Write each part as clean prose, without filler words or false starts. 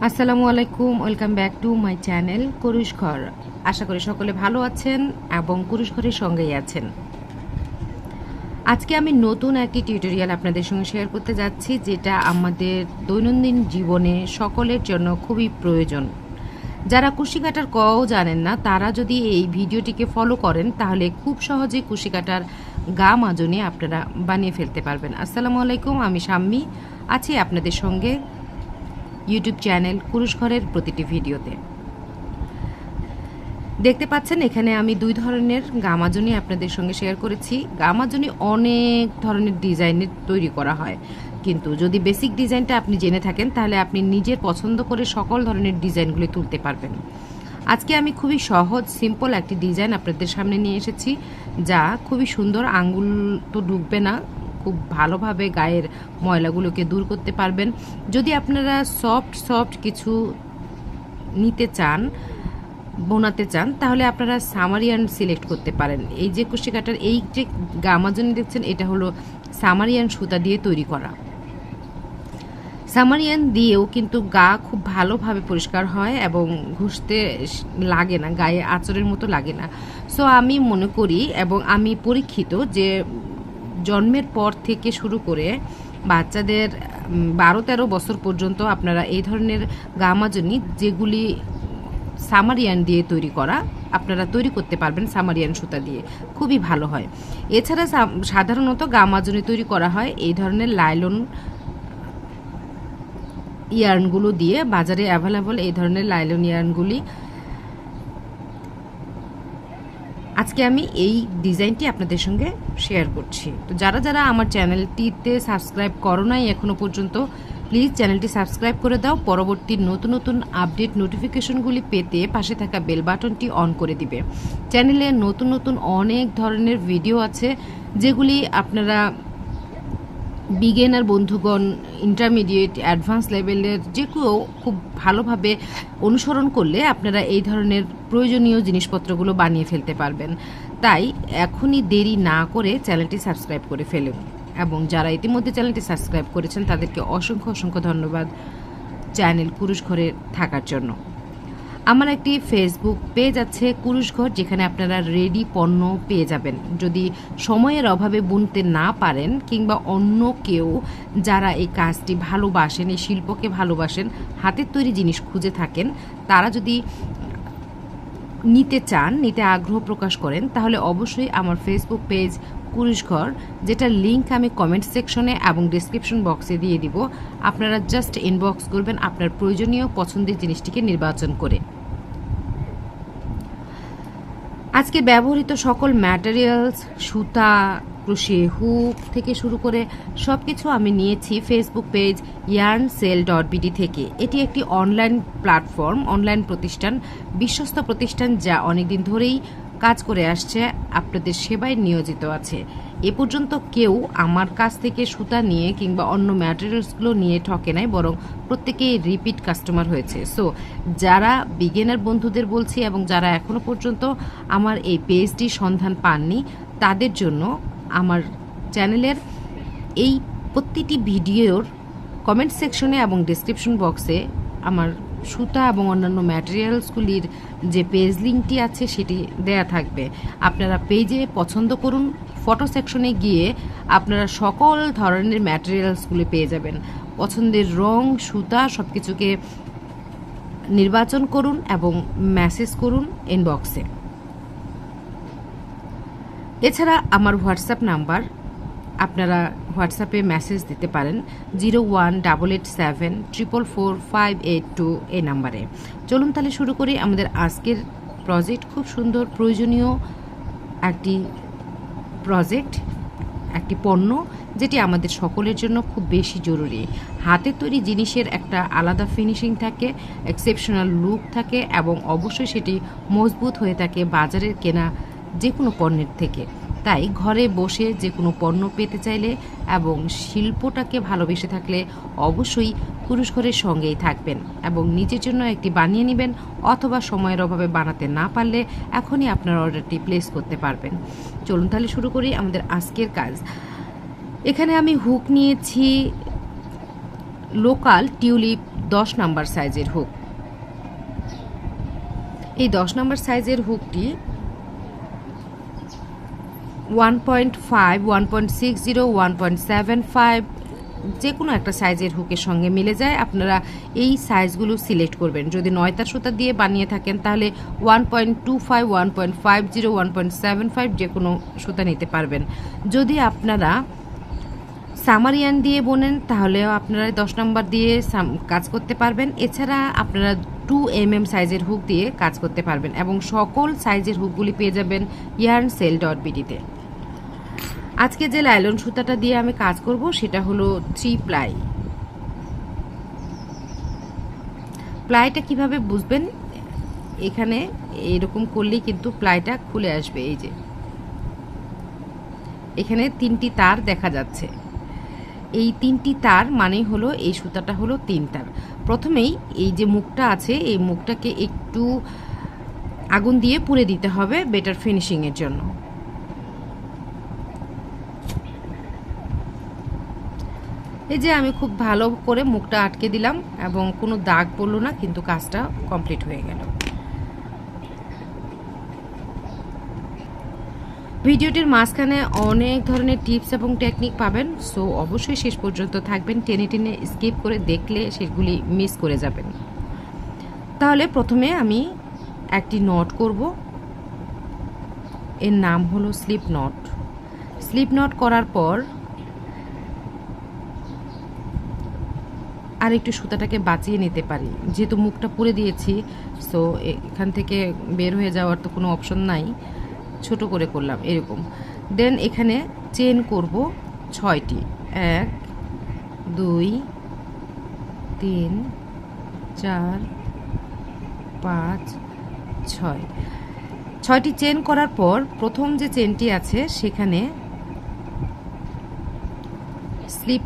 আসসালামু আলাইকুম, welcome back to my channel কুরুশ ঘর। আশা করি সকলে ভালো আছেন এবং কুরুশ ঘরের সঙ্গেই আছেন। আজকে আমি নতুন একটি টিউটোরিয়াল আপনাদের সঙ্গে শেয়ার করতে যাচ্ছি, যেটা আমাদের দৈনন্দিন জীবনে সকলের জন্য খুবই প্রয়োজন। যারা কুশি কাটার কও জানেন না, তারা যদি এই ভিডিওটিকে ফলো করেন তাহলে খুব সহজে কুশি কাটার গা মাজনি আপনারা বানিয়ে ফেলতে পারবেন। আসসালামু আলাইকুম, আমি শাম্মী আছি আপনাদের সঙ্গে ইউটিউব চ্যানেল কুরুশ ঘরের প্রতিটি ভিডিওতে। দেখতে পাচ্ছেন এখানে আমি দুই ধরনের গামাজনি আপনাদের সঙ্গে শেয়ার করেছি। গামাজনি অনেক ধরনের ডিজাইনের তৈরি করা হয়, কিন্তু যদি বেসিক ডিজাইনটা আপনি জেনে থাকেন তাহলে আপনি নিজের পছন্দ করে সকল ধরনের ডিজাইনগুলি তুলতে পারবেন। আজকে আমি খুবই সহজ সিম্পল একটি ডিজাইন আপনাদের সামনে নিয়ে এসেছি, যা খুবই সুন্দর। আঙ্গুল তো ঢুকবে না, খুব ভালোভাবে গায়ের ময়লাগুলোকে দূর করতে পারবেন। যদি আপনারা সফট কিছু নিতে চান, বোনাতে চান, তাহলে আপনারা সামারিয়ান সিলেক্ট করতে পারেন। এই যে কুশি কাটার এই যে গামাজনি দেখছেন, এটা হলো সামারিয়ান সুতা দিয়ে তৈরি করা। সামারিয়ান দিয়েও কিন্তু গা খুব ভালোভাবে পরিষ্কার হয় এবং ঘষতে লাগে না, গায়ে আঁচড়ের মতো লাগে না। সো আমি মনে করি এবং আমি পরীক্ষিত যে জন্মের পর থেকে শুরু করে বাচ্চাদের 12-13 বছর পর্যন্ত আপনারা এই ধরনের গামাজনি, যেগুলি সামারিয়ান দিয়ে তৈরি করা, আপনারা তৈরি করতে পারবেন সামারিয়ান সুতা দিয়ে, খুবই ভালো হয়। এছাড়া সাধারণত গামাজনি তৈরি করা হয় এই ধরনের লাইলন ইয়ার্নগুলো দিয়ে। বাজারে অ্যাভেলেবল এই ধরনের লাইলন ইয়ার্নগুলি। আজকে আমি এই ডিজাইনটি আপনাদের সঙ্গে শেয়ার করছি। তো যারা আমার চ্যানেলটিতে সাবস্ক্রাইব করো নাই এখনো পর্যন্ত, প্লিজ চ্যানেলটি সাবস্ক্রাইব করে দাও। পরবর্তী নতুন আপডেট নোটিফিকেশনগুলি পেতে পাশে থাকা বেল বাটনটি অন করে দিবে। চ্যানেলে নতুন অনেক ধরনের ভিডিও আছে, যেগুলি আপনারা বিগিনার বন্ধুগণ, ইন্টারমিডিয়েট, অ্যাডভান্স লেভেলের যে কেউ খুব ভালোভাবে অনুসরণ করলে আপনারা এই ধরনের প্রয়োজনীয় জিনিসপত্রগুলো বানিয়ে ফেলতে পারবেন। তাই এখনই দেরি না করে চ্যানেলটি সাবস্ক্রাইব করে ফেলুন। এবং যারা ইতিমধ্যে চ্যানেলটি সাবস্ক্রাইব করেছেন তাদেরকে অসংখ্য ধন্যবাদ চ্যানেল কুরুশ ঘরে থাকার জন্য। আমার একটি ফেসবুক পেজ আছে কুরুশ ঘর, যেখানে আপনারা রেডি পণ্য পেয়ে যাবেন। যদি সময়ের অভাবে বুনতে না পারেন, কিংবা অন্য কেউ যারা এই কাজটি ভালোবাসেন, এই শিল্পকে ভালোবাসেন, হাতের তৈরি জিনিস খুঁজে থাকেন, তারা যদি নিতে চান, নিতে আগ্রহ প্রকাশ করেন, তাহলে অবশ্যই আমার ফেসবুক পেজ কুরুশ ঘর, যেটার লিঙ্ক আমি কমেন্ট সেকশনে এবং ডিসক্রিপশন বক্সে দিয়ে দিব, আপনারা জাস্ট ইনবক্স করবেন আপনার প্রয়োজনীয় পছন্দের জিনিসটিকে নির্বাচন করে। আজকে ব্যবহৃত সকল ম্যাটেরিয়ালস, সুতা, ক্রোশে হুক থেকে শুরু করে সব কিছু আমি নিয়েছি ফেসবুক পেজ yarnSale.bd থেকে। এটি একটি অনলাইন প্ল্যাটফর্ম, অনলাইন প্রতিষ্ঠান, বিশ্বস্ত প্রতিষ্ঠান, যা অনেকদিন ধরেই কাজ করে আসছে, আপনাদের সেবায় নিয়োজিত আছে। এ পর্যন্ত কেউ আমার কাছ থেকে সুতা নিয়ে কিংবা অন্য ম্যাটেরিয়ালসগুলো নিয়ে ঠকে নাই, বরং প্রত্যেকেই রিপিট কাস্টমার হয়েছে। সো যারা বিগিনার বন্ধুদের বলছি এবং যারা এখনো পর্যন্ত আমার এই পেজটির সন্ধান পাননি, তাদের জন্য আমার চ্যানেলের এই প্রতিটি ভিডিওর কমেন্ট সেকশনে এবং ডিসক্রিপশন বক্সে আমার সুতা এবং অন্যান্য ম্যাটেরিয়ালসগুলির যে পেজ লিঙ্কটি আছে সেটি দেয়া থাকবে। আপনারা পেজে পছন্দ করুন, ফটো সেকশনে গিয়ে আপনারা সকল ধরনের ম্যাটেরিয়ালসগুলি পেয়ে যাবেন। পছন্দের রং, সুতা সব কিছুকে নির্বাচন করুন এবং মেসেজ করুন ইনবক্সে। এছাড়া আমার হোয়াটসঅ্যাপ নাম্বার, আপনারা হোয়াটসঅ্যাপে মেসেজ দিতে পারেন 01887444582 এই নাম্বারে। চলুন তাহলে শুরু করি আমাদের আজকের প্রজেক্ট। খুব সুন্দর, প্রয়োজনীয় একটি প্রজেক্ট, একটি পণ্য, যেটি আমাদের সকলের জন্য খুব বেশি জরুরি। হাতের তৈরি জিনিসের একটা আলাদা ফিনিশিং থাকে, এক্সেপশনাল লুক থাকে এবং অবশ্যই সেটি মজবুত হয়ে থাকে বাজারের কেনা যে কোনো পণ্যের থেকে। তাই ঘরে বসে যে কোনো পণ্য পেতে চাইলে এবং শিল্পটাকে ভালোবেসে থাকলে অবশ্যই কুরুশ ঘরের সঙ্গেই থাকবেন এবং নিজের জন্য একটি বানিয়ে নেবেন, অথবা সময়ের অভাবে বানাতে না পারলে এখনই আপনার অর্ডারটি প্লেস করতে পারবেন। চলুন তাহলে শুরু করি আমাদের আজকের কাজ। এখানে আমি হুক নিয়েছি লোকাল টিউলিপ 10 নাম্বার সাইজের হুক। এই 10 নাম্বার সাইজের হুকটি 1.5, 1.60, 1.75 যে কোনো একটা সাইজের হুকের সঙ্গে মিলে যায়। আপনারা এই সাইজগুলো সিলেক্ট করবেন। যদি 9 তার সুতা দিয়ে বানিয়ে থাকেন তাহলে 1.25, 1.50, 1.75 যে কোনো সুতা নিতে পারবেন। যদি আপনারা সামারিয়ান দিয়ে বোনেন তাহলেও আপনারা 10 নম্বর দিয়ে কাজ করতে পারবেন। এছাড়া আপনারা 2 mm সাইজের হুক দিয়ে কাজ করতে পারবেন এবং সকল সাইজের হুকগুলি পেয়ে যাবেন yarnsale.bd-তে। আজকে যে লাইলন সুতাটা দিয়ে আমি কাজ করব সেটা হলো 3 প্লাই। প্লাইটা কিভাবে বুঝবেন, এখানে এরকম করলেই কিন্তু প্লাইটা খুলে আসবে। এই যে এখানে 3টি তার দেখা যাচ্ছে, এই 3টি তার মানেই হলো এই সুতাটা হলো 3 তার। প্রথমেই এই যে মুখটা আছে এই মুখটাকে একটু আগুন দিয়ে পুড়ে দিতে হবে বেটার ফিনিশিং এর জন্য। এই যে আমি খুব ভালো করে মুখটা আটকে দিলাম এবং কোনো দাগ পড়লো না, কিন্তু কাজটা কমপ্লিট হয়ে গেল। ভিডিওটির মাঝখানে অনেক ধরনের টিপস এবং টেকনিক পাবেন, সো অবশ্যই শেষ পর্যন্ত থাকবেন। টেনে টেনে স্কিপ করে দেখলে সেগুলি মিস করে যাবেন। তাহলে প্রথমে আমি একটি নট করব, এর নাম হলো স্লিপ নট। স্লিপ নট করার পর আর একটু সুতাটাকে বাঁচিয়ে নিতে পারি, যেহেতু মুখটা পুড়ে দিয়েছি, সো এখান থেকে বের হয়ে যাওয়ার তো কোনো অপশন নাই, ছোট করে করলাম এরকম। দেন এখানে চেন করব 6টি, 1 2 3 4 5 6। 6টি চেন করার পর প্রথম যে চেনটি আছে সেখানে স্লিপ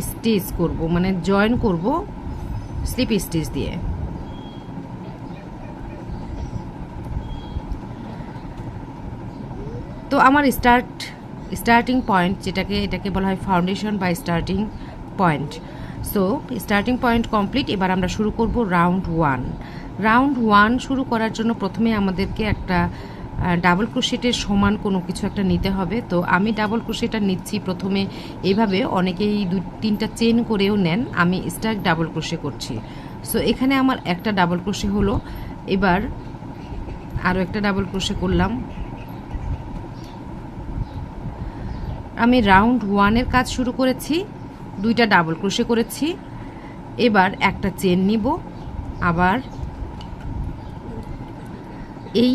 স্টিচ করব, মানে জয়েন করব স্লিপ স্টিচ দিয়ে। তো আমার স্টার্টিং পয়েন্ট এটাকে বলা হয় ফাউন্ডেশন বা starting point. So starting point complete. এবার আমরা শুরু করব রাউন্ড 1। রাউন্ড 1 শুরু করার জন্য প্রথমে আমাদেরকে একটা ডাবল ক্রোশেটের সমান কোনো কিছু একটা নিতে হবে। তো আমি ডাবল ক্রোশেটা নিচ্ছি প্রথমে এইভাবে, অনেকেই 2-3টা চেন করেও নেন, আমি স্টার্ট ডাবল ক্রোশে করছি। সো এখানে আমার একটা ডাবল ক্রোশে হলো, এবার আরও একটা ডাবল ক্রোশে করলাম। আমি রাউন্ড 1-এর কাজ শুরু করেছি, 2টা ডাবল ক্রোশে করেছি। এবার একটা চেন নিব, আবার এই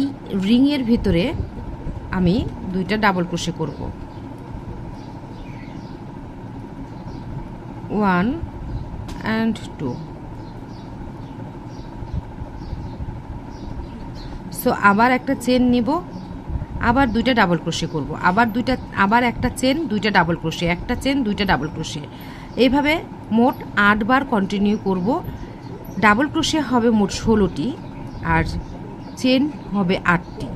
রিংয়ের ভিতরে আমি 2টা ডাবল ক্রোশে করব, 1 and 2। সো আবার একটা চেন নিব, আবার 2টা ডাবল ক্রোশে করব, আবার একটা চেন, 2টা ডাবল ক্রোশে, একটা চেন, 2টা ডাবল ক্রোশে। এইভাবে মোট 8 বার কন্টিনিউ করব। ডাবল ক্রোশে হবে মোট 16টি আর চেন হবে 8টি।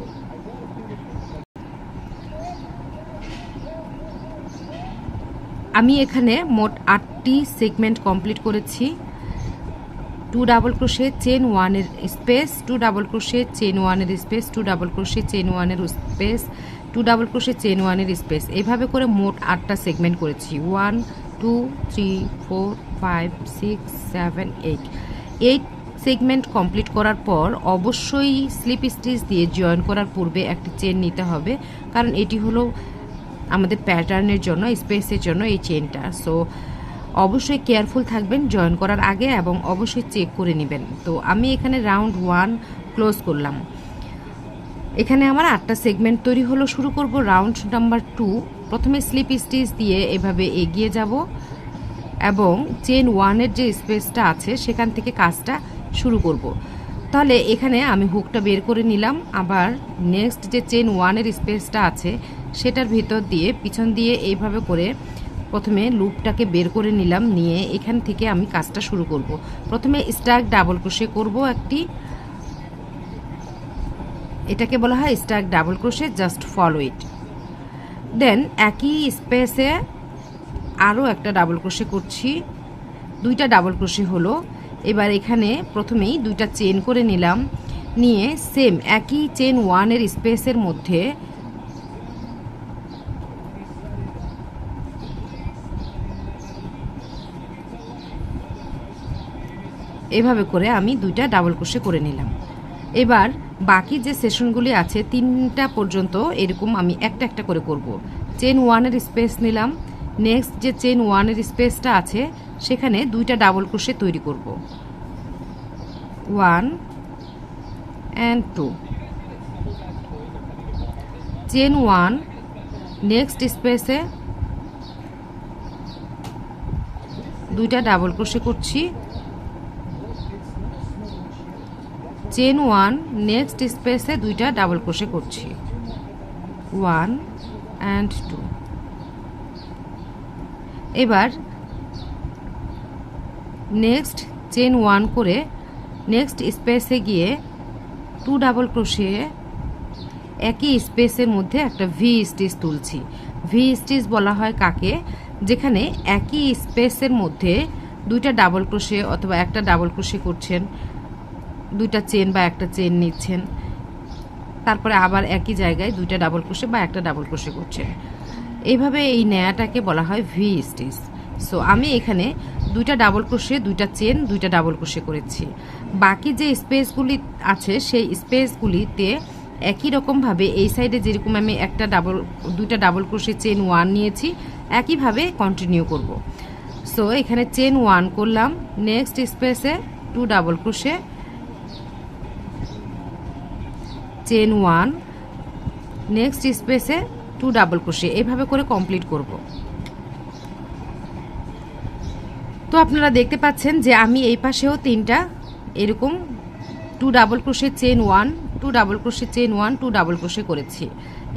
আমি এখানে মোট 8টি সেগমেন্ট কমপ্লিট করেছি। 2 ডাবল ক্রোশে চেন 1-এর স্পেস, 2 ডাবল ক্রোশে চেন 1-এর স্পেস, 2 ডাবল ক্রোশে চেন 1-এর স্পেস, 2 ডাবল ক্রোশে চেন 1-এর স্পেস। এভাবে করে মোট 8টা সেগমেন্ট করেছি। 1 2 3 4 5 6 7 8 সেগমেন্ট কমপ্লিট করার পর অবশ্যই স্লিপ স্টিচ দিয়ে জয়েন করার পূর্বে একটি চেন নিতে হবে, কারণ এটি হলো আমাদের প্যাটার্নের জন্য, স্পেসের জন্য এই চেনটা। সো অবশ্যই কেয়ারফুল থাকবেন জয়েন করার আগে এবং অবশ্যই চেক করে নেবেন। তো আমি এখানে রাউন্ড 1 ক্লোজ করলাম। এখানে আমার 8টা সেগমেন্ট তৈরি হলো। শুরু করব রাউন্ড নাম্বার 2। প্রথমে স্লিপ স্টিচ দিয়ে এভাবে এগিয়ে যাব এবং চেন 1-এর যে স্পেসটা আছে সেখান থেকে কাজটা শুরু করব। তাহলে এখানে আমি হুকটা বের করে নিলাম, আবার নেক্সট যে চেন 1-এর স্পেসটা আছে সেটার ভিতর দিয়ে পিছন দিয়ে এইভাবে করে প্রথমে লুপটাকে বের করে নিলাম, নিয়ে এখান থেকে আমি কাজটা শুরু করব। প্রথমে স্টাক ডাবল ক্রোশে করব একটি, এটাকে বলা হয় stack double crochet, just follow it. Then একই স্পেসে আরও একটা ডাবল ক্রোশে করছি, দুইটা ডাবল ক্রোশে হলো। এবার এখানে প্রথমেই দুইটা চেন করে নিলাম, নিয়ে সেম একই চেন 1-এর স্পেসের মধ্যে এভাবে করে আমি দুইটা ডাবল ক্রোশে করে নিলাম। এবার বাকি যে সেশনগুলি আছে 3টা পর্যন্ত এরকম আমি একটা একটা করে করব। চেন 1-এর স্পেস নিলাম, নেক্সট যে চেন 1-এর স্পেসটা আছে সেখানে দুইটা ডাবল ক্রোশে তৈরি করব, 1 and 2, চেন 1, নেক্সট স্পেসে দুইটা ডাবল ক্রোশে করছি, চেন 1, নেক্সট স্পেসে দুইটা ডাবল ক্রোশে করছি, 1 and 2। এবার নেক্সট চেন 1 করে নেক্সট স্পেসে গিয়ে 2 ডাবল ক্রোশে একই স্পেসের মধ্যে একটা ভি স্টিচ তুলছি। ভি স্টিচ বলা হয় কাকে, যেখানে একই স্পেসের মধ্যে দুইটা ডাবল ক্রোশে অথবা একটা ডাবল ক্রোশে করছেন, দুইটা চেন বা একটা চেন নিচ্ছেন, তারপরে আবার একই জায়গায় দুইটা ডাবল ক্রোশে বা একটা ডাবল ক্রোশে করছেন। এইভাবে এই নেয়াটাকে বলা হয় ভি স্টিচ। সো আমি এখানে দুইটা ডাবল ক্রোশে, দুইটা চেন, দুইটা ডাবল ক্রোশে করেছি। বাকি যে স্পেসগুলি আছে সেই স্পেসগুলিতে একই রকমভাবে এই সাইডে যেরকম আমি দুইটা ডাবল ক্রোশে চেন 1 নিয়েছি, একইভাবে কন্টিনিউ করব। সো এখানে চেন 1 করলাম, নেক্সট স্পেসে 2 ডাবল ক্রোশে, চেন 1, নেক্সট স্পেসে 2 ডাবল ক্রোশে, এভাবে করে কমপ্লিট করব। তো আপনারা দেখতে পাচ্ছেন যে আমি এই পাশেও 3টা এরকম 2 double crochet chain 1, 2 double crochet chain 1, 2 double crochet করেছি।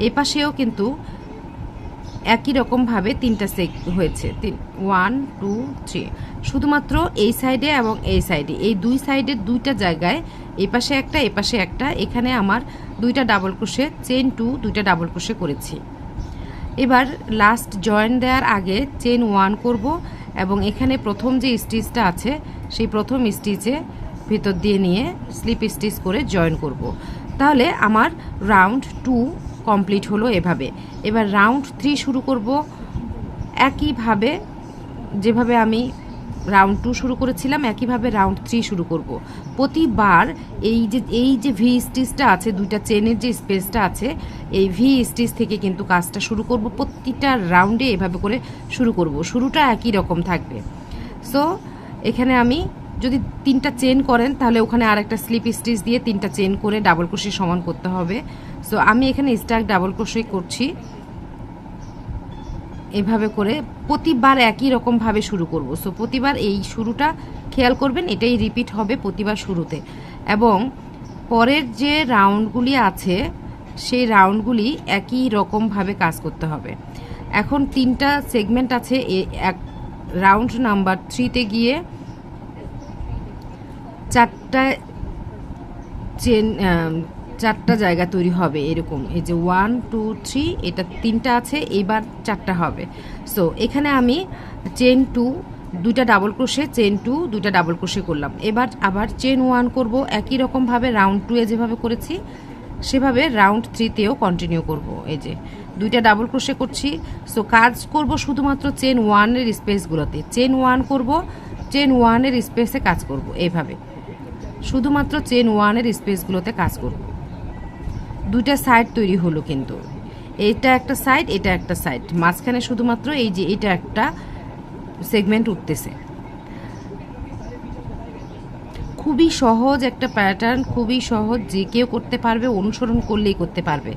এই পাশেও কিন্তু একই রকমভাবে 3টা সেট হয়েছে, 1 2 3। শুধুমাত্র এই সাইডে এবং এই সাইডে, এই দুই সাইডের দুইটা জায়গায়, এই পাশে একটা, এই পাশে একটা, এখানে আমার দুইটা ডাবল ক্রোশে চেন 2, দুইটা ডাবল ক্রোশে করেছি। এবার লাস্ট জয়েন দেওয়ার আগে চেন 1 করব এবং এখানে প্রথম যে স্টিচটা আছে সেই প্রথম স্টিচে ভিতর দিয়ে নিয়ে স্লিপ স্টিচ করে জয়েন করব। তাহলে আমার রাউন্ড 2 কমপ্লিট হলো এভাবে। এবার রাউন্ড 3 শুরু করব একইভাবে, যেভাবে আমি রাউন্ড 2 শুরু করেছিলাম একইভাবে রাউন্ড 3 শুরু করব। প্রতিবার এই যে ভি স্টিচটা আছে, দুইটা চেনের যে স্পেসটা আছে, এই ভি স্টিচ থেকে কিন্তু কাজটা শুরু করব। প্রতিটা রাউন্ডে এভাবে করে শুরু করব, শুরুটা একই রকম থাকবে। সো এখানে আমি যদি 3টা চেন করেন তাহলে ওখানে আর একটা স্লিপ স্টিচ দিয়ে 3টা চেন করে ডাবল ক্রোশে সমান করতে হবে। সো আমি এখানে স্টাক ডাবল ক্রোশে করছি, এভাবে করে প্রতিবার একই রকমভাবে শুরু করব। সো প্রতিবার এই শুরুটা খেয়াল করবেন, এটাই রিপিট হবে প্রতিবার শুরুতে। এবং পরের যে রাউন্ডগুলি আছে সেই রাউন্ডগুলি একই রকমভাবে কাজ করতে হবে। এখন 3টা সেগমেন্ট আছে, রাউন্ড নাম্বার 3তে গিয়ে 4টা জায়গা তৈরি হবে এরকম। এই যে 1 2 3, এটা 3টা আছে, এবার 4টা হবে। সো এখানে আমি চেন 2, দুইটা ডাবল ক্রোশে, চেন 2, দুইটা ডাবল ক্রোশে করলাম। এবার আবার চেন 1 করব একই রকমভাবে, রাউন্ড 2-এ যেভাবে করেছি সেভাবে রাউন্ড 3-তেও কন্টিনিউ করব। এই যে দুইটা ডাবল ক্রোশে করছি। সো কাজ করব শুধুমাত্র চেন 1-এর স্পেসগুলোতে, চেন 1 করব, চেন 1-এর স্পেসে কাজ করব, এইভাবে শুধুমাত্র চেন 1-এর স্পেসগুলোতে কাজ করব। দুইটা সাইড তৈরি হলো, কিন্তু এটা একটা সাইড, এটা একটা সাইড, মাঝখানে শুধুমাত্র এই যে এটা একটা সেগমেন্ট উঠতেছে। খুবই সহজ একটা প্যাটার্ন, খুবই সহজ, যে কেউ করতে পারবে, অনুসরণ করলেই করতে পারবে।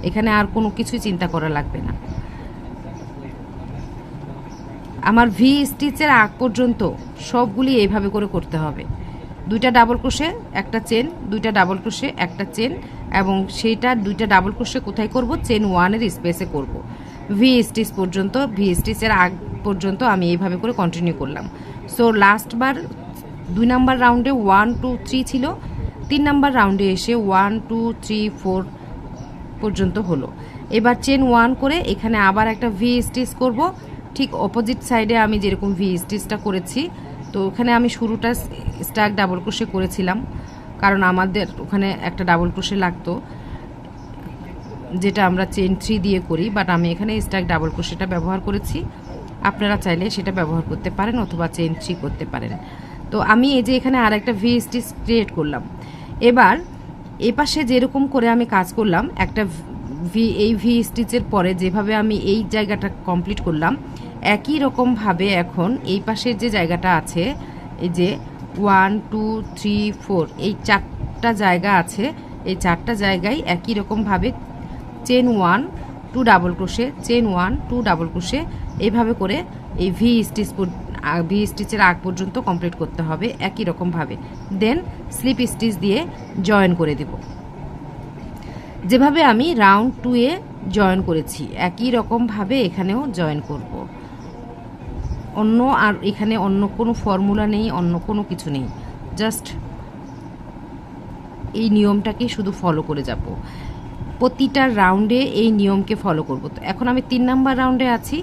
এখানে আর কোনো কিছুই চিন্তা করা লাগবে না। আমার ভি স্টিচের আগ পর্যন্ত সবগুলি এইভাবে করে করতে হবে। দুইটা ডাবল ক্রোশে, একটা চেন, দুইটা ডাবল ক্রোশে, একটা চেন, এবং সেইটা দুইটা ডাবল ক্রোশে কোথায় করব, চেন 1-এর স্পেসে করব। ভি স্টিচ পর্যন্ত, ভি স্টিচের আগ পর্যন্ত আমি এইভাবে করে কন্টিনিউ করলাম। সো লাস্টবার 2 নাম্বার রাউন্ডে 1 2 3 ছিল, 3 নাম্বার রাউন্ডে এসে 1 2 3 4 পর্যন্ত হলো। এবার চেন 1 করে এখানে আবার একটা ভি স্টিচ করব, ঠিক অপোজিট সাইডে আমি যেরকম ভি স্টিচটা করেছি, তো ওখানে আমি শুরুটা স্টাক ডাবল ক্রোশে করেছিলাম, কারণ আমাদের ওখানে একটা ডাবল ক্রোশে লাগতো, যেটা আমরা চেন 3 দিয়ে করি, বাট আমি এখানে স্টাক ডাবল ক্রোশেটা ব্যবহার করেছি। আপনারা চাইলে সেটা ব্যবহার করতে পারেন অথবা চেন 3 করতে পারেন। তো আমি এই যে এখানে আর একটা ভি স্টিচ ক্রিয়েট করলাম। এবার এই পাশে যেরকম করে আমি কাজ করলাম, একটা এই ভি স্টিচের পরে যেভাবে আমি এই জায়গাটা কমপ্লিট করলাম, একই রকমভাবে এখন এই পাশের যে জায়গাটা আছে, এই যে 1 2 3 4 এই 4টা জায়গা আছে, এই 4টা জায়গায় একই রকমভাবে chain 1 2 double crochet, chain 1 2 double crochet, এইভাবে করে এই ভি স্টিচের আগ পর্যন্ত কমপ্লিট করতে হবে একই রকমভাবে। দেন স্লিপ স্টিচ দিয়ে জয়েন করে দেব, যেভাবে আমি রাউন্ড 2 এ জয়েন করেছি একই রকমভাবে এখানেও জয়েন করব। অন্য আর এখানে অন্য কোনো ফর্মুলা নেই, অন্য কোনো কিছু নেই, জাস্ট এই নিয়মটাকে শুধু ফলো করে যাব। প্রতিটা রাউন্ডে এই নিয়মকে ফলো করব। তো এখন আমি 3 নাম্বার রাউন্ডে আছি।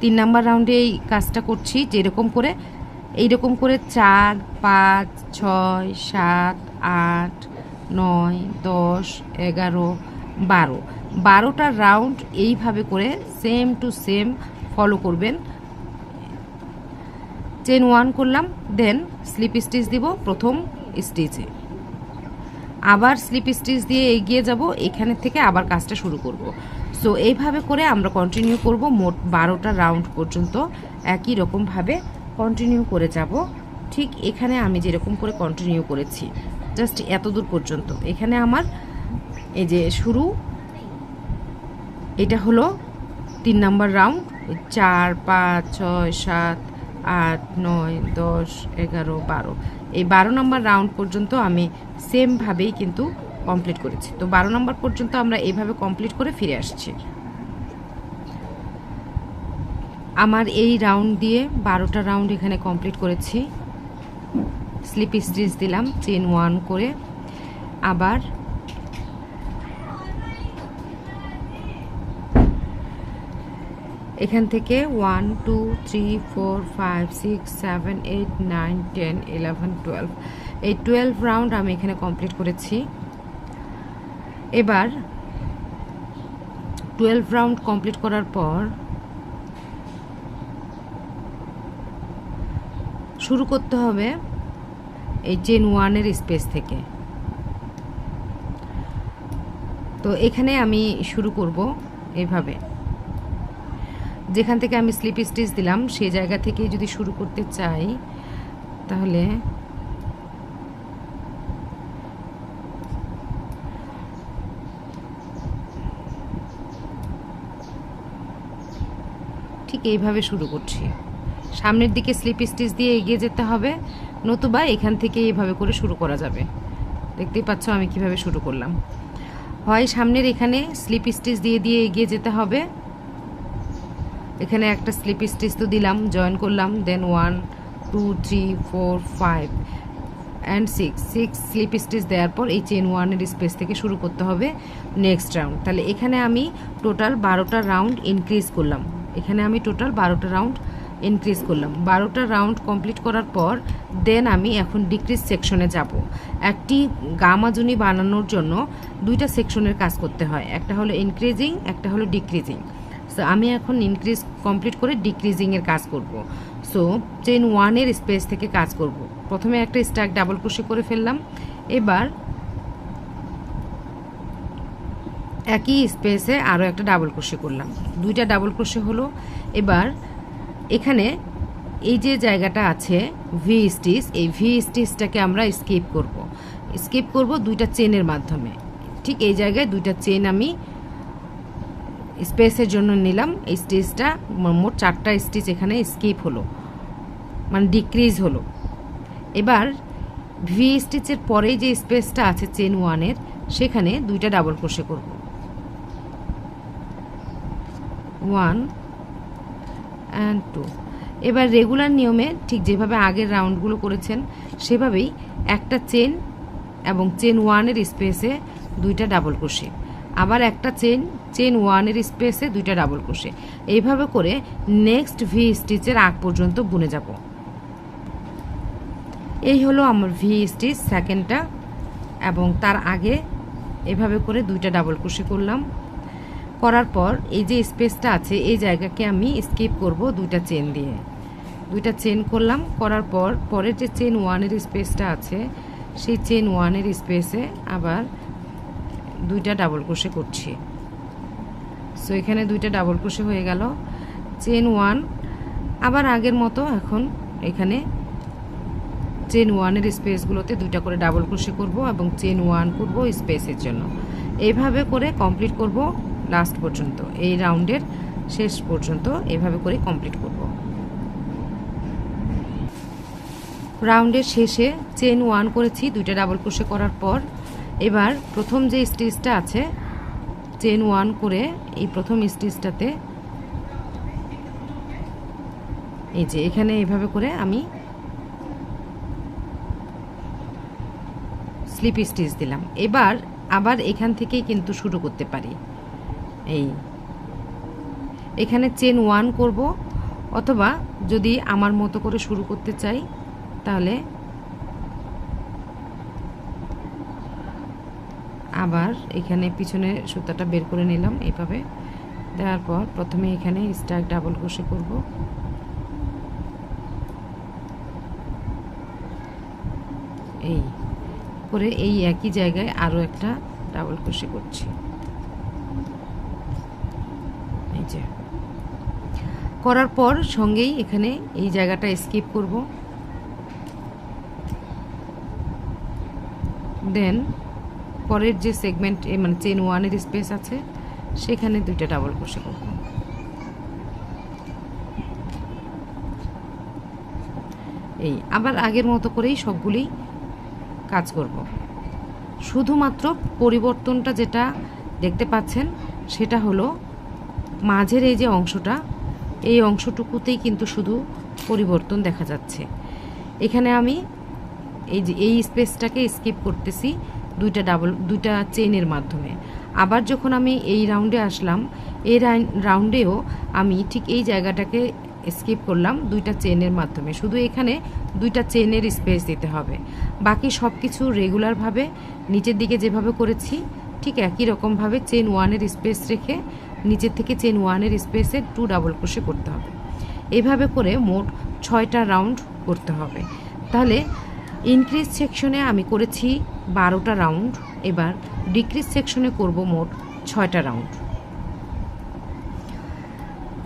3 নাম্বার রাউন্ডে এই কাজটা করছি যেরকম করে, এইরকম করে 4 5 6 7 8 9 10 11 12 12টা রাউন্ড এইভাবে করে সেম টু সেম ফলো করবেন। চেন 1 করলাম, দেন স্লিপ স্টিচ দিব প্রথম স্টিচে, আবার স্লিপ স্টিচ দিয়ে এগিয়ে যাব, এখানে থেকে আবার কাজটা শুরু করব। সো এইভাবে করে আমরা কন্টিনিউ করব মোট 12টা রাউন্ড পর্যন্ত একই রকমভাবে কন্টিনিউ করে যাব। ঠিক এখানে আমি যেরকম করে কন্টিনিউ করেছি জাস্ট এত দূর পর্যন্ত। এখানে আমার এই যে শুরু, এটা হলো 3 নাম্বার রাউন্ড। 4 5 6 7 8 9 10 11 12 এই 12 নম্বর রাউন্ড পর্যন্ত আমি সেমভাবেই কিন্তু কমপ্লিট করেছি। তো 12 নম্বর পর্যন্ত আমরা এইভাবে কমপ্লিট করে ফিরে আসছি। আমার এই রাউন্ড দিয়ে 12টা রাউন্ড এখানে কমপ্লিট করেছি। স্লিপ স্টিচ দিলাম চেন 1 করে, আবার এখান থেকে 1 2 3 4 5 6 7 8 9 10 11 12 এই 12 রাউন্ড আমি এখানে কমপ্লিট করেছি। এবার 12 রাউন্ড কমপ্লিট করার পর শুরু করতে হবে এই চেন 1 এর স্পেস থেকে। তো এখানে আমি শুরু করব এইভাবে, যেখান থেকে আমি স্লিপ স্টিচ দিলাম সেই জায়গা থেকে যদি শুরু করতে চাই তাহলে ঠিক এইভাবে শুরু করছি। সামনের দিকে স্লিপ স্টিচ দিয়ে এগিয়ে যেতে হবে, নতুবা এখান থেকে এইভাবে করে শুরু করা যাবে। দেখতেই পাচ্ছ আমি কিভাবে শুরু করলাম। হয় সামনের এখানে স্লিপ স্টিচ দিয়ে দিয়ে এগিয়ে যেতে হবে, এখানে একটা স্লিপ স্টিচ তো দিলাম, জয়েন করলাম, দেন 1 2 3 4 5 অ্যান্ড 6 স্লিপ স্টিচ দেওয়ার পর এই চেন 1 এর স্পেস থেকে শুরু করতে হবে নেক্সট রাউন্ড। তাহলে এখানে আমি টোটাল 12টা রাউন্ড ইনক্রিজ করলাম, এখানে আমি টোটাল 12টা রাউন্ড ইনক্রিজ করলাম। 12টা রাউন্ড কমপ্লিট করার পর দেন আমি এখন ডিক্রিজ সেকশনে যাব। একটি গামাজুনি বানানোর জন্য 2টা সেকশনের কাজ করতে হয়, একটা হলো ইনক্রিজিং, একটা হলো ডিক্রিজিং। সো আমি এখন ইনক্রিজ কমপ্লিট করে ডিক্রিজিংয়ের কাজ করব। সো চেন 1 এর স্পেস থেকে কাজ করব। প্রথমে একটা স্টাক ডাবল ক্রোশে করে ফেললাম, এবার একই স্পেসে আরও একটা ডাবল ক্রোশে করলাম, 2টা ডাবল ক্রোশে হলো। এবার এখানে এই যে জায়গাটা আছে ভি স্টিচ, এই ভি স্টিচটাকে আমরা স্কিপ করব 2টা চেনের মাধ্যমে। ঠিক এই জায়গায় 2টা চেন আমি স্পেসের জন্য নিলাম। এই স্টিচটা মোট 4টা স্টিচ এখানে স্কিপ হলো, মানে ডিক্রিজ হলো। এবার ভি স্টিচের পরে যে স্পেসটা আছে চেন 1 এর, সেখানে 2টা ডাবল ক্রোশে করব, 1 and 2। এবার রেগুলার নিয়মে ঠিক যেভাবে আগের রাউন্ডগুলো করেছেন সেভাবেই একটা চেন এবং চেন 1 এর স্পেসে 2টা ডাবল ক্রোশে। আবার একটা চেন ওয়ানের স্পেসে দুইটা ডাবল ক্রোশে, এইভাবে করে নেক্সট ভি স্টিচের আগ পর্যন্ত বুনে যাব। এই হলো আমার ভি স্টিচ সেকেন্ডটা, এবং তার আগে এভাবে করে দুইটা ডাবল ক্রোশে করলাম। করার পর এই যে স্পেসটা আছে এই জায়গাকে আমি স্কিপ করব দুইটা চেন দিয়ে, দুইটা চেন করলাম। করার পর পরের যে চেন ওয়ানের স্পেসটা আছে সেই চেন ওয়ানের স্পেসে আবার দুইটা ডাবল ক্রোশে করছি। সো এখানে দুইটা ডাবল ক্রোশে হয়ে গেল। চেন ওয়ান আবার আগের মতো এখন এখানে চেন ওয়ানের স্পেসগুলোতে দুইটা করে ডাবল ক্রোশে করব এবং চেন ওয়ান করব স্পেসের জন্য। এইভাবে করে কমপ্লিট করব লাস্ট পর্যন্ত, এই রাউন্ডের শেষ পর্যন্ত এভাবে করে কমপ্লিট করব। রাউন্ডের শেষে চেন ওয়ান করেছি দুইটা ডাবল ক্রোশে করার পর, এবার প্রথম যে স্টিচটা আছে চেন ওয়ান করে এই প্রথম স্টিচটাতে এই যে এখানে এইভাবে করে আমি স্লিপ স্টিচ দিলাম। এবার আবার এখান থেকেই কিন্তু শুরু করতে পারি। এই এখানে চেন ওয়ান করব, অথবা যদি আমার মতো করে শুরু করতে চাই তাহলে আবার এখানে পিছনে সুতাটা বের করে নিলাম এইভাবে। দেওয়ার পর প্রথমে এখানে স্টার ডাবল ক্রোশে করব, এই করে এই একই জায়গায় আরও একটা ডাবল ক্রোশে করছি। এই যে করার পর সঙ্গেই এখানে এই জায়গাটা স্কিপ করব, দেন পরের যে সেগমেন্ট মানে চেন ওয়ানের স্পেস আছে সেখানে দুইটা ডাবল ক্রোশে করব। এই আবার আগের মতো করেই সবগুলি কাজ করব। শুধুমাত্র পরিবর্তনটা যেটা দেখতে পাচ্ছেন সেটা হলো মাঝের এই যে অংশটা, এই অংশটুকুতেই কিন্তু শুধু পরিবর্তন দেখা যাচ্ছে। এখানে আমি এই যে এই স্পেসটাকে স্কিপ করতেছি দুইটা চেনের মাধ্যমে। আবার যখন আমি এই রাউন্ডে আসলাম, এই রাউন্ডেও আমি ঠিক এই জায়গাটাকে স্কিপ করলাম দুইটা চেনের মাধ্যমে। শুধু এখানে দুইটা চেনের স্পেস দিতে হবে, বাকি সব কিছু রেগুলারভাবে নিচের দিকে যেভাবে করেছি ঠিক একই রকমভাবে চেন ওয়ানের স্পেস রেখে নিচের থেকে চেন ওয়ানের স্পেসে 2 ডাবল ক্রোশে করতে হবে। এইভাবে করে মোট 6টা রাউন্ড করতে হবে। তাহলে ইনক্রিজ সেকশনে আমি করেছি 12টা রাউন্ড, এবার ডিক্রিজ সেকশনে করব মোট 6টা রাউন্ড।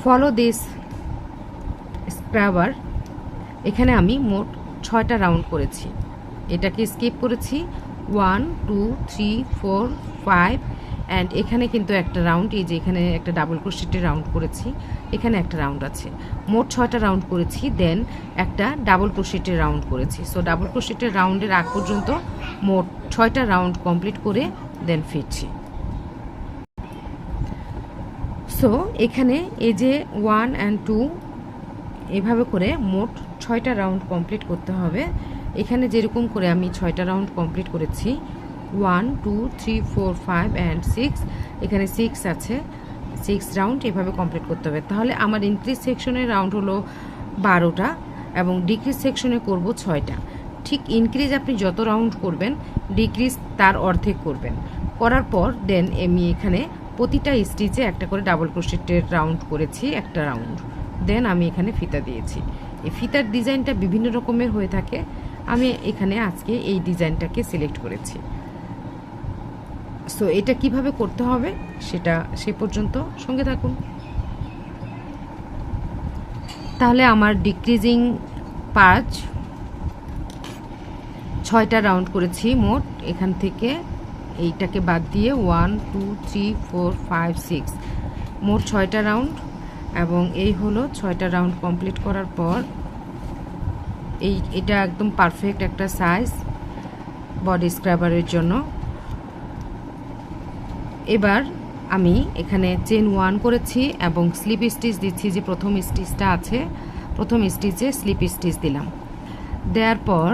Follow this scrubber. এখানে আমি মোট 6টা রাউন্ড করেছি, এটাকে স্কিপ করেছি 1 2 3 4 5 অ্যান্ড এখানে কিন্তু একটা রাউন্ড, এই যে এখানে একটা ডাবল ক্রোশেটের রাউন্ড করেছি, এখানে একটা রাউন্ড আছে। মোট 6টা রাউন্ড করেছি, দেন একটা ডাবল ক্রোশেটের রাউন্ড করেছি। সো ডাবল ক্রোশেটের রাউন্ডের আগ পর্যন্ত মোট 6টা রাউন্ড কমপ্লিট করে দেন ফিরছি। সো এখানে এই যে 1 and 2 এভাবে করে মোট 6টা রাউন্ড কমপ্লিট করতে হবে। এখানে যেরকম করে আমি 6টা রাউন্ড কমপ্লিট করেছি 1 2 3 4 5 and 6, এখানে 6 আছে, 6 রাউন্ড এভাবে কমপ্লিট করতে হবে। তাহলে আমার ইনক্রিজ সেকশনের রাউন্ড হলো 12টা এবং ডিক্রিজ সেকশনে করব 6টা। ঠিক ইনক্রিজ আপনি যত রাউন্ড করবেন ডিক্রিজ তার অর্ধেক করবেন। করার পর দেন আমি এখানে প্রতিটা স্টিচে একটা করে ডাবল ক্রোশেটের রাউন্ড করেছি, একটা রাউন্ড, দেন আমি এখানে ফিতা দিয়েছি। এই ফিতার ডিজাইনটা বিভিন্ন রকমের হয়ে থাকে, আমি এখানে আজকে এই ডিজাইনটাকে সিলেক্ট করেছি। সো এটা কিভাবে করতে হবে সেটা সে পর্যন্ত সঙ্গে থাকুন। তাহলে আমার ডিক্রিজিং 6টা রাউন্ড করেছি মোট, এখান থেকে এইটাকে বাদ দিয়ে 1 2 3 4 5 6 মোট 6টা রাউন্ড। এবং এই হলো 6টা রাউন্ড কমপ্লিট করার পর এটা একদম পারফেক্ট একটা সাইজ বডি স্ক্রাবারের জন্য। এবার আমি এখানে চেন 1 করেছি এবং স্লিপ স্টিচ দিচ্ছি, যে প্রথম স্টিচটা আছে প্রথম স্টিচে স্লিপ স্টিচ দিলাম। দেওয়ার পর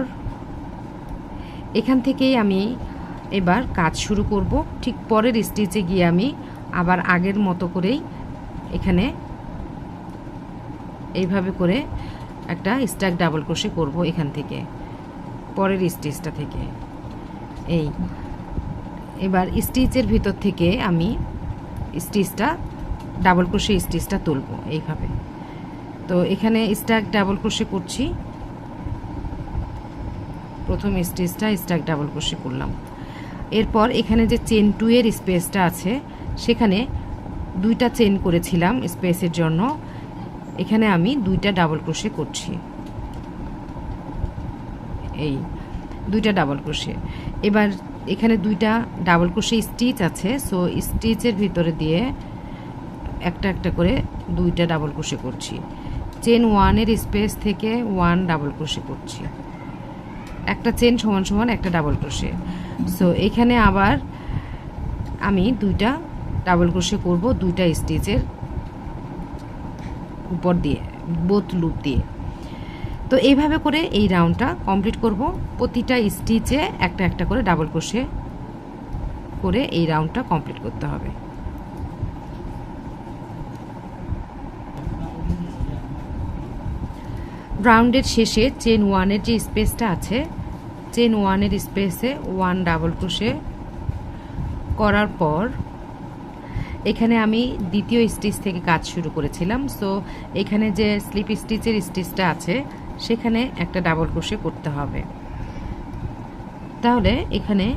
এখান থেকেই আমি এবার কাজ শুরু করব। ঠিক পরের স্টিচে গিয়ে আমি আবার আগের মতো করেই এখানে এইভাবে করে একটা স্ট্যাক ডাবল ক্রোশে করব এখান থেকে, পরের স্টিচটা থেকে। এই এবার স্টিচের ভিতর থেকে আমি স্টিচটা ডাবল ক্রোশে স্টিচটা তুলব এইভাবে। তো এখানে স্ট্যাক ডাবল ক্রোশে করছি। প্রথম স্টিচটা স্ট্যাক ডাবল ক্রোশে করলাম। এরপর এখানে যে চেন 2 এর স্পেসটা আছে সেখানে 2টা চেন করেছিলাম স্পেসের জন্য, এখানে আমি 2টা ডাবল ক্রোশে করছি। এই 2টা ডাবল ক্রোশে। এবার এখানে 2টা ডাবল ক্রোশে স্টিচ আছে, সো স্টিচের ভিতরে দিয়ে একটা একটা করে 2টা ডাবল ক্রোশে করছি। চেন 1 এর স্পেস থেকে 1 ডাবল ক্রোশে করছি, একটা চেন সমান সমান একটা ডাবল ক্রোশে। সো এখানে আবার আমি 2টা ডাবল ক্রোশে করব 2টা স্টিচের উপর দিয়ে, বোথ লুপ দিয়ে। তো এইভাবে করে এই রাউন্ডটা কমপ্লিট করব। প্রতিটা স্টিচে একটা একটা করে ডাবল ক্রোশে করে এই রাউন্ডটা কমপ্লিট করতে হবে। রাউন্ডের শেষে চেন 1 এর যে স্পেসটা আছে, চেন 1 এর স্পেসে 1 ডাবল ক্রোশে করার পর এখানে আমি দ্বিতীয় স্টিচ থেকে কাজ শুরু করেছিলাম। সো এখানে যে স্লিপ স্টিচের স্টিচটা আছে সেখানে একটা ডাবল ক্রোশে করতে হবে। তাহলে এখানে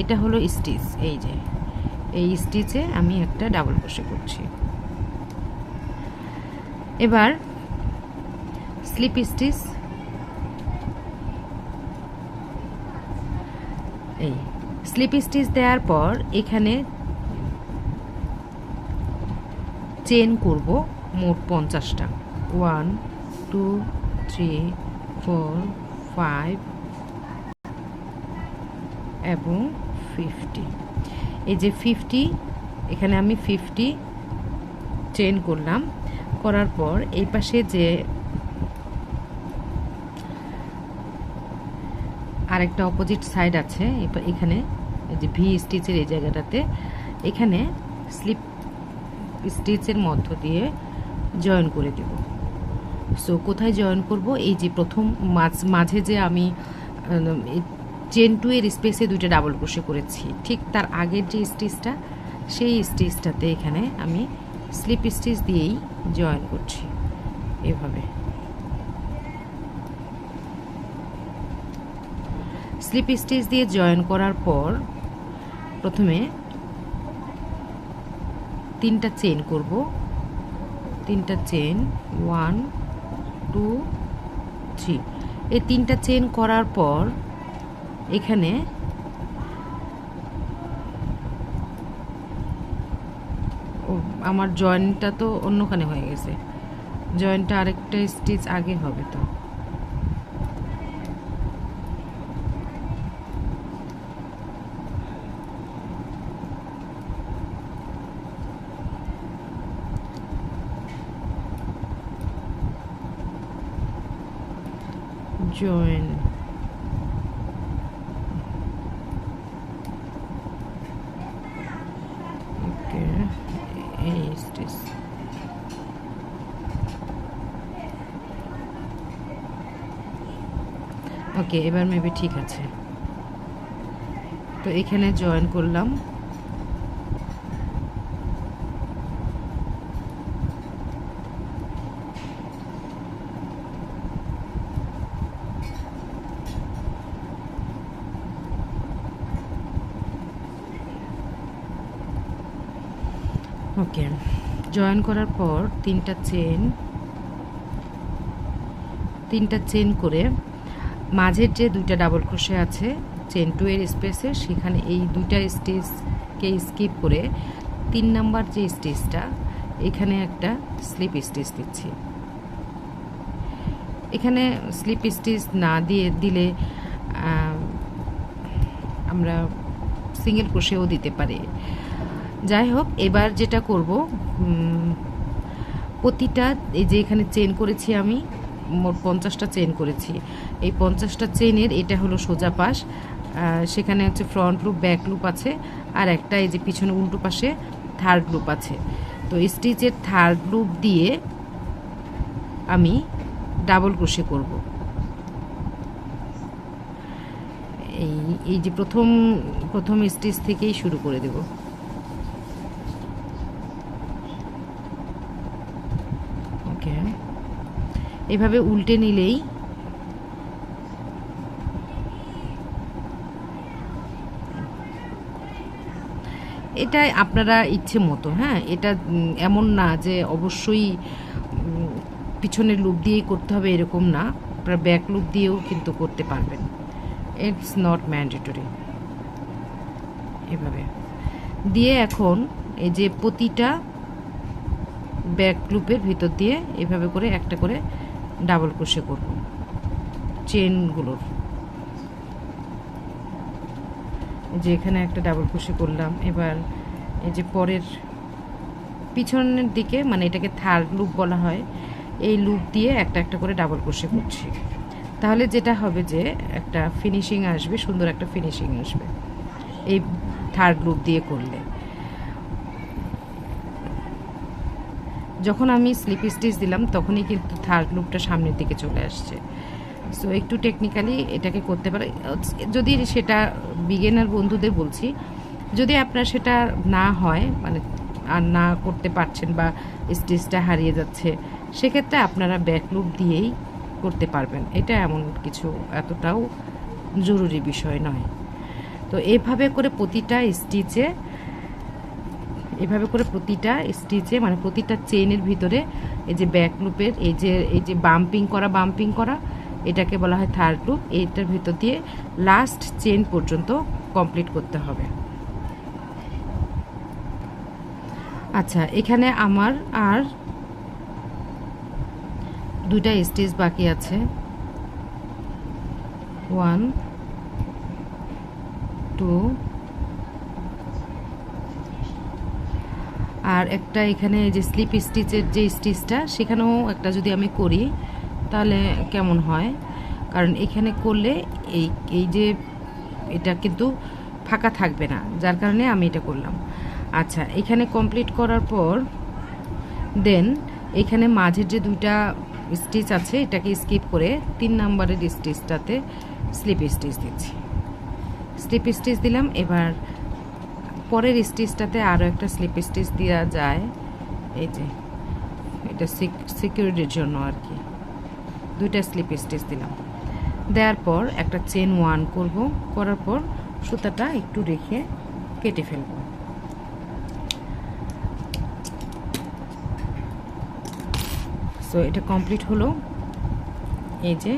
এটা হলো স্টিচ, এই যে এই স্টিচে আমি একটা ডাবল ক্রোশে করছি। এবার স্লিপ স্টিচ, এই স্লিপ স্টিচ দেওয়ার পর এখানে চেন করব মোট 50টা। 1 2 3 4 5 এবং 50। এই যে 50, এখানে আমি 50 চেন করলাম। করার পর এই পাশে যে আরেকটা অপোজিট সাইড আছে এখানে, এই যে ভি স্টিচের এই জায়গাটাতে, এখানে স্লিপ স্টিচের মধ্য দিয়ে জয়েন করে দেব। সো কোথায় জয়েন করব? এই যে প্রথম মাঝে যে আমি চেন 2 এর স্পেসে 2টা ডাবল ক্রোশে করেছি, ঠিক তার আগের যে স্টিচটা সেই স্টিচটাতে এখানে আমি স্লিপ স্টিচ দিয়েই জয়েন করছি এভাবে। স্লিপ স্টিচ দিয়ে জয়েন করার পর প্রথমে 3টা চেন করব, 3টা চেন 1 2 3। এই 3টা চেন করার পর এখানে আমার জয়েন্টটা তো অন্যখানে হয়ে গেছে, জয়েন্টটা আরেকটা স্টিচ আগে হবে। তো জয়েন, ওকে, এই স্টিচ। ওকে, এবার মেবি ঠিক আছে। তো এখানে জয়েন করলাম। ওকে, জয়েন করার পর 3টা চেন করে মাঝের যে 2টা ডাবল ক্রোশে আছে চেন 2 এর স্পেসে, সেখানে এই 2টা স্টিচকে স্কিপ করে 3 নাম্বার যে স্টিচটা, এখানে একটা স্লিপ স্টিচ দিচ্ছি। এখানে স্লিপ স্টিচ না দিলে আমরা সিঙ্গেল ক্রোশেও দিতে পারি। যাই হোক, এবার যেটা করব, প্রতিটা এই যে এখানে চেন করেছি আমি মোট 50টা চেন করেছি, এই 50টা চেনের এটা হলো সোজা পাশ, সেখানে হচ্ছে ফ্রন্ট লুপ, ব্যাক লুপ আছে, আর একটা এই যে পিছনে উল্টো পাশে থার্ড লুপ আছে। তো স্টিচের থার্ড লুপ দিয়ে আমি ডাবল ক্রোশে করব। এই যে প্রথম স্টিচ থেকেই শুরু করে দেব। ওকে, এভাবে উল্টে নিলেই এটা আপনারা ইচ্ছে মতো, হ্যাঁ, এটা এমন না যে অবশ্যই পিছনের লুপ দিয়েই করতে হবে এরকম না, আপনারা ব্যাক লুপ দিয়েও কিন্তু করতে পারবেন, ইটস নট ম্যান্ডেটরি। এভাবে দিয়ে এখন এই যে প্রতিটা ব্যাক লুপের ভিতর দিয়ে এভাবে করে একটা করে ডাবল ক্রোশে করব চেনগুলোর। যে এখানে একটা ডাবল ক্রোশে করলাম। এবার এই যে পরের পিছনের দিকে, মানে এটাকে থার্ড লুপ বলা হয়, এই লুপ দিয়ে একটা একটা করে ডাবল ক্রোশে করছি। তাহলে যেটা হবে যে একটা ফিনিশিং আসবে, সুন্দর একটা ফিনিশিং আসবে এই থার্ড লুপ দিয়ে করলে। যখন আমি স্লিপ স্টিচ দিলাম তখনই কিন্তু থার্ড লুপটা সামনের দিকে চলে আসছে। সো একটু টেকনিক্যালি এটাকে করতে পারে, যদি সেটা বিগিনার বন্ধুদের বলছি। যদি আপনার সেটা না হয়, মানে আর না করতে পারছেন বা স্টিচটা হারিয়ে যাচ্ছে, সেক্ষেত্রে আপনারা ব্যাক লুপ দিয়েই করতে পারবেন। এটা এমন কিছু এতটাও জরুরি বিষয় নয়। তো এভাবে করে প্রতিটা স্টিচে মানে প্রতিটা চেইনের ভিতরে এই যে ব্যাক লুপের এই যে বাম্পিং করা এটাকে বলা হয় থার্ড লুপ। এইটার ভিতর দিয়ে লাস্ট চেইন পর্যন্ত কমপ্লিট করতে হবে। আচ্ছা, এখানে আমার আর দুইটা স্টিচ বাকি আছে, 1 2, আর একটা এখানে যে স্লিপ স্টিচের যে স্টিচটা, সেখানেও একটা যদি আমি করি তাহলে কেমন হয়, কারণ এখানে করলে এই যে এটা কিন্তু ফাঁকা থাকবে না, যার কারণে আমি এটা করলাম। আচ্ছা, এখানে কমপ্লিট করার পর দেন এখানে মাঝের যে দুইটা স্টিচ আছে এটাকে স্কিপ করে 3 নাম্বারের স্টিচটাতে স্লিপ স্টিচ দিচ্ছি। স্লিপ স্টিচ দিলাম। এবার পরের স্টিচটাতে আরও একটা স্লিপ স্টিচ দেওয়া যায়, এই যে এটা সিকিউরিটির জন্য আর কি, দুইটা স্লিপ স্টিচ দিলাম। দেওয়ার পর একটা চেন 1 করব, করার পর সুতাটা একটু রেখে কেটে ফেলব। সো এটা কমপ্লিট হলো। এই যে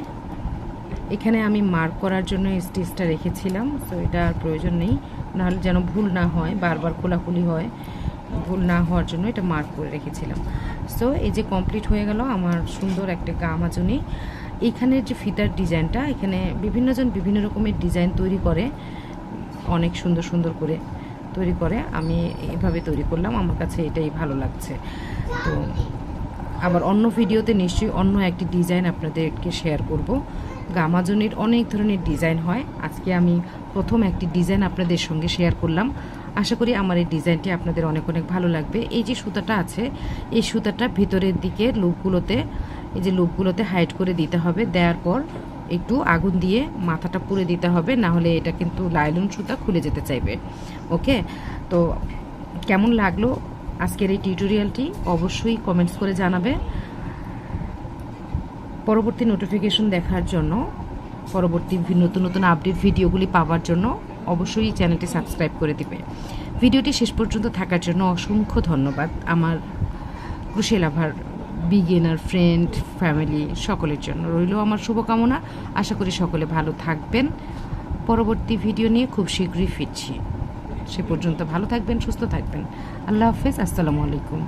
এখানে আমি মার্ক করার জন্য স্টিচটা রেখেছিলাম, সো এটা আর প্রয়োজন নেই, নাহলে যেন ভুল না হয়, বারবার খোলাখুলি হয়, ভুল না হওয়ার জন্য এটা মার্ক করে রেখেছিলাম। সো এই যে কমপ্লিট হয়ে গেল আমার সুন্দর একটা গামাজুনি। এইখানের যে ফিতার ডিজাইনটা, এখানে বিভিন্নজন বিভিন্ন রকমের ডিজাইন তৈরি করে, অনেক সুন্দর সুন্দর করে তৈরি করে। আমি এভাবে তৈরি করলাম, আমার কাছে এটাই ভালো লাগছে। তো আবার অন্য ভিডিওতে নিশ্চয়ই অন্য একটি ডিজাইন আপনাদেরকে শেয়ার করব। গামাজনির অনেক ধরনের ডিজাইন হয়, আজকে আমি প্রথম একটি ডিজাইন আপনাদের সঙ্গে শেয়ার করলাম। আশা করি আমার এই ডিজাইনটি আপনাদের অনেক অনেক ভালো লাগবে। এই যে সুতাটা আছে, এই সুতাটা ভিতরের দিকে লুপগুলোতে হাইড করে দিতে হবে। দেওয়ার পর একটু আগুন দিয়ে মাথাটা পুড়ে দিতে হবে, না হলে এটা কিন্তু লাইলন সুতা খুলে যেতে চাইবে। ওকে, তো কেমন লাগলো আজকের এই টিউটোরিয়ালটি অবশ্যই কমেন্টস করে জানাবে। পরবর্তী নোটিফিকেশন দেখার জন্য, পরবর্তী নতুন নতুন আপডেট ভিডিওগুলি পাওয়ার জন্য অবশ্যই চ্যানেলটি সাবস্ক্রাইব করে দিবে। ভিডিওটি শেষ পর্যন্ত থাকার জন্য অসংখ্য ধন্যবাদ আমার ক্রোশে লাভার বিগিনার ফ্রেন্ড, ফ্যামিলি সকলের জন্য রইল আমার শুভকামনা। আশা করি সকলে ভালো থাকবেন। পরবর্তী ভিডিও নিয়ে খুব শীঘ্রই ফিরছি। সে পর্যন্ত ভালো থাকবেন, সুস্থ থাকবেন। আল্লাহ হাফেজ, আসসালামু আলাইকুম।